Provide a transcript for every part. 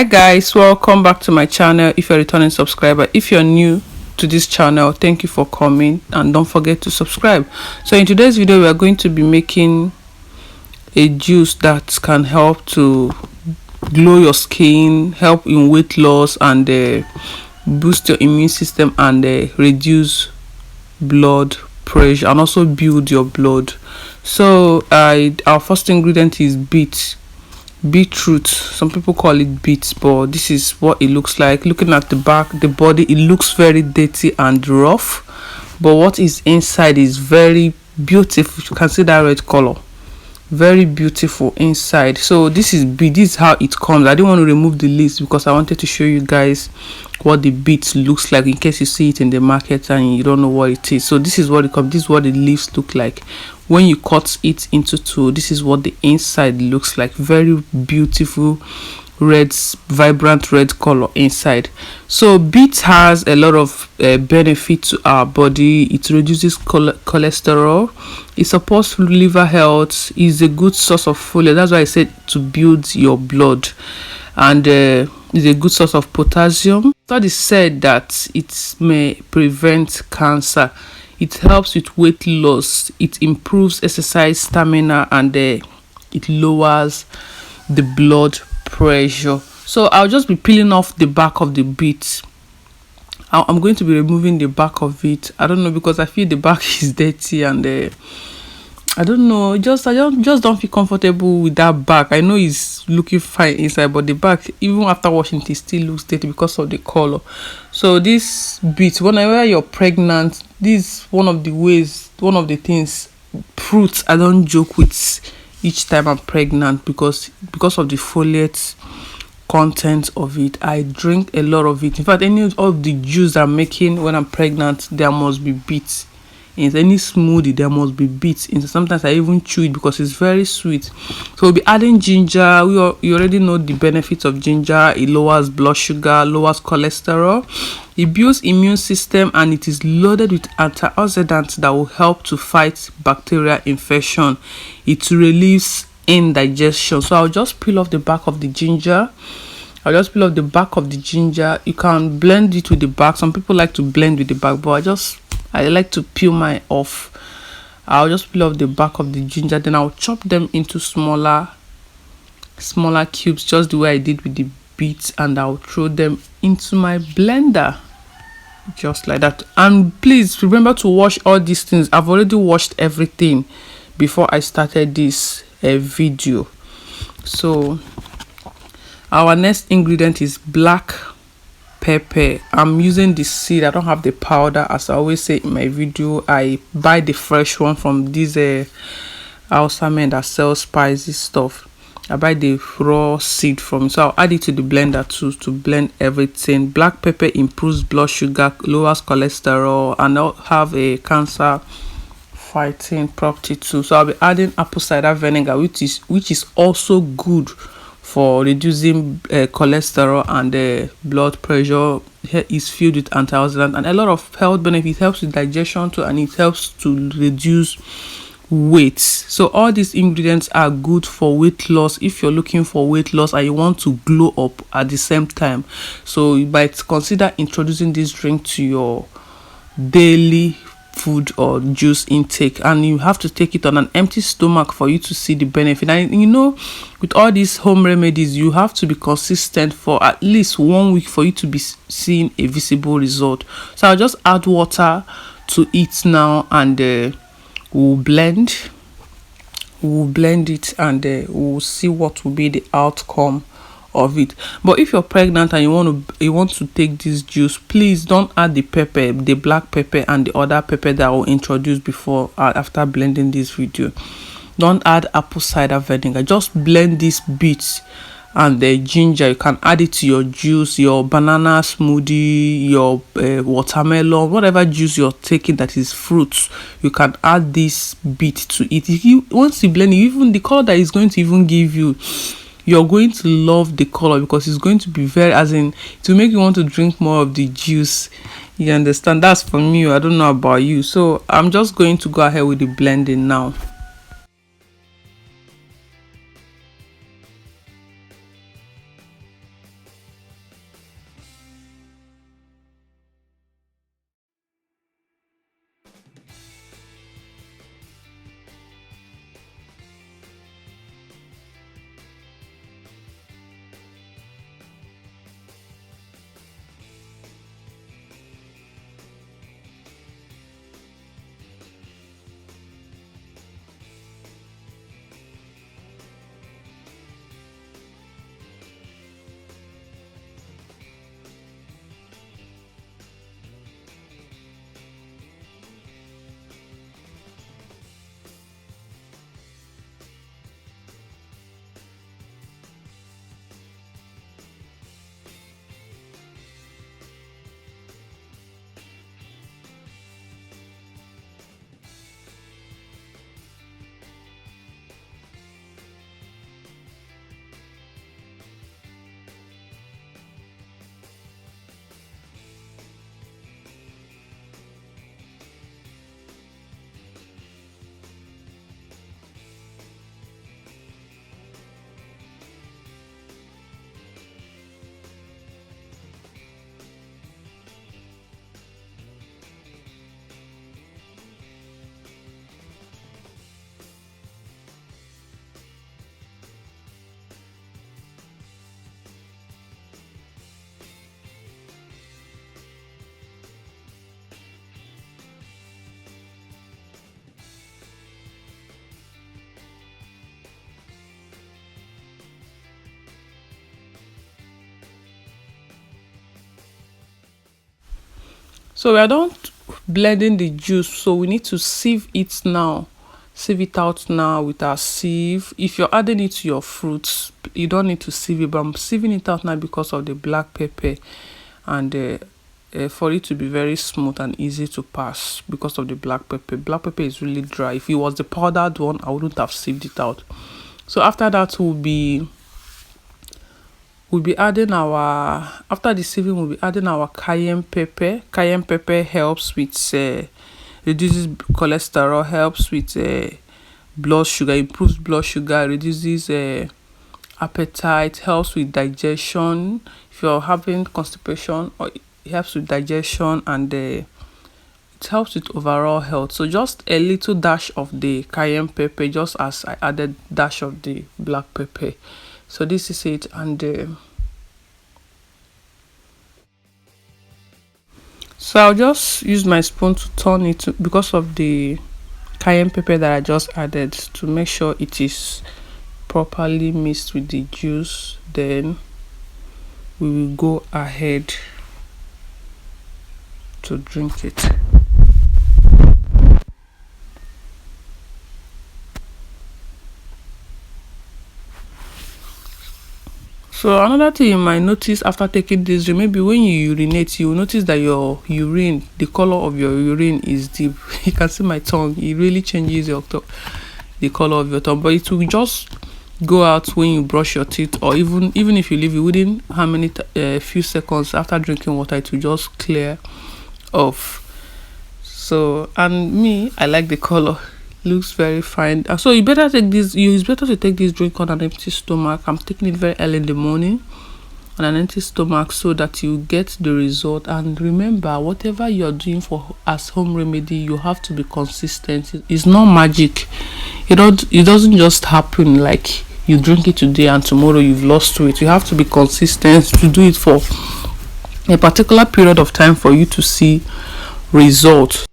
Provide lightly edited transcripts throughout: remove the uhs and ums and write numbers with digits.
Hi guys, welcome back to my channel. If you're a returning subscriber, if you're new to this channel, thank you for coming and don't forget to subscribe. So in today's video we are going to be making a juice that can help to glow your skin, help in weight loss, and boost your immune system, and reduce blood pressure, and also build your blood. So our first ingredient is beetroot. Some people call it beets, but this is what it looks like. Looking at the back, the body, it looks very dirty and rough, but what is inside is very beautiful. You can see that red color, very beautiful inside. So this is beet. This is how it comes. I didn't want to remove the leaves because I wanted to show you guys what the beet looks like in case you see it in the market and you don't know what it is. So this is what it comes. This is what the leaves look like when you cut it into two. This is what the inside looks like. Very beautiful red, vibrant red color inside. So beet has a lot of benefit to our body. It reduces cholesterol, it supports liver health, is a good source of folate. That's why I said to build your blood, and is a good source of potassium. Studies said that it may prevent cancer, it helps with weight loss, it improves exercise stamina, and it lowers the blood pressure. So I'll just be peeling off the back of the beet. I'm going to be removing the back of it. I don't know, because I feel the back is dirty, and I don't know, I just don't feel comfortable with that back. I know it's looking fine inside, but the back, even after washing it, still looks dirty because of the color. So this beet, whenever you're pregnant, this is one of the things, fruits I don't joke with each time I'm pregnant, because of the folate content of it. I drink a lot of it. In fact, any of the juice I'm making when I'm pregnant, there must be beets. In any smoothie, there must be beets. And sometimes I even chew it because it's very sweet. So we'll be adding ginger. You already know the benefits of ginger. It lowers blood sugar, lowers cholesterol, it builds immune system, and it is loaded with antioxidants that will help to fight bacterial infection. It relieves indigestion. So I'll just peel off the back of the ginger. You can blend it with the back. Some people like to blend with the back, but I like to peel mine off. I'll just peel off the back of the ginger, then I'll chop them into smaller cubes, just the way I did with the beets, and I'll throw them into my blender just like that. And please remember to wash all these things. I've already washed everything before I started this video. So our next ingredient is black pepper. I'm using the seed. I don't have the powder. As I always say in my video, I buy the fresh one from this Hausa men that sell spicy stuff. I buy the raw seed from, so I'll add it to the blender to blend everything. Black pepper improves blood sugar, lowers cholesterol, and I'll have a cancer fighting property too. So I'll be adding apple cider vinegar, which is also good for reducing cholesterol and blood pressure. It is filled with antioxidants and a lot of health benefits. It helps with digestion too, and it helps to reduce weight. So all these ingredients are good for weight loss. If you're looking for weight loss and you want to glow up at the same time, so you might consider introducing this drink to your daily food or juice intake, and you have to take it on an empty stomach for you to see the benefit. And you know, with all these home remedies, you have to be consistent for at least 1 week for you to be seeing a visible result. So I'll just add water to it now, and we'll blend it, and we'll see what will be the outcome of it. But if you're pregnant and you want to take this juice, please don't add the pepper, the black pepper and the other pepper that I will introduce before after blending this video. Don't add apple cider vinegar. Just blend this beets and the ginger. You can add it to your juice, your banana smoothie, your watermelon, whatever juice you're taking that is fruits. You can add this beet to it. Once you blend it, even the color that is going to even give you, you're going to love the color, because it's going to be to make you want to drink more of the juice. You understand? That's for me. I don't know about you. So I'm just going to go ahead with the blending now. So we are done blending the juice, so we need to sieve it now. Sieve it out now with our sieve. If you're adding it to your fruits, you don't need to sieve it, but I'm sieving it out now because of the black pepper, and for it to be very smooth and easy to pass because of the black pepper. Black pepper is really dry. If it was the powdered one, I wouldn't have sieved it out. So after that, we'll be adding our, after the sieving, we'll be adding our cayenne pepper. Cayenne pepper helps with reduces cholesterol, helps with blood sugar, improves blood sugar, reduces appetite, helps with digestion. If you're having constipation, or it helps with digestion, and it helps with overall health. So just a little dash of the cayenne pepper, just as I added dash of the black pepper. So this is it, and so I'll just use my spoon to turn it because of the cayenne pepper that I just added, to make sure it is properly mixed with the juice. Then we will go ahead to drink it. So another thing you might notice after taking this drink, maybe when you urinate, you will notice that your urine, the color of your urine is deep. You can see my tongue, it really changes the color of your tongue, but it will just go out when you brush your teeth, or even if you leave it within how many few seconds after drinking water, it will just clear off. So, and me, I like the color, looks very fine. So you better take this, it's better to take this drink on an empty stomach. I'm taking it very early in the morning on an empty stomach, so that you get the result. And remember, whatever you're doing for as home remedy, you have to be consistent. It's not magic. It doesn't just happen like you drink it today and tomorrow you've lost weight. You have to be consistent to do it for a particular period of time for you to see results.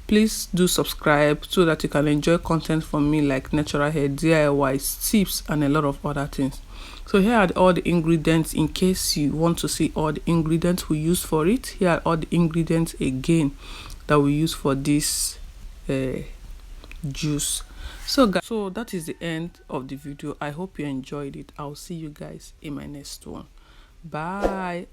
Please do subscribe so that you can enjoy content from me like natural hair, DIY tips, and a lot of other things. So here are all the ingredients, in case you want to see all the ingredients we use for it. Here are all the ingredients again that we use for this juice. So guys, so that is the end of the video. I hope you enjoyed it. I'll see you guys in my next one. Bye.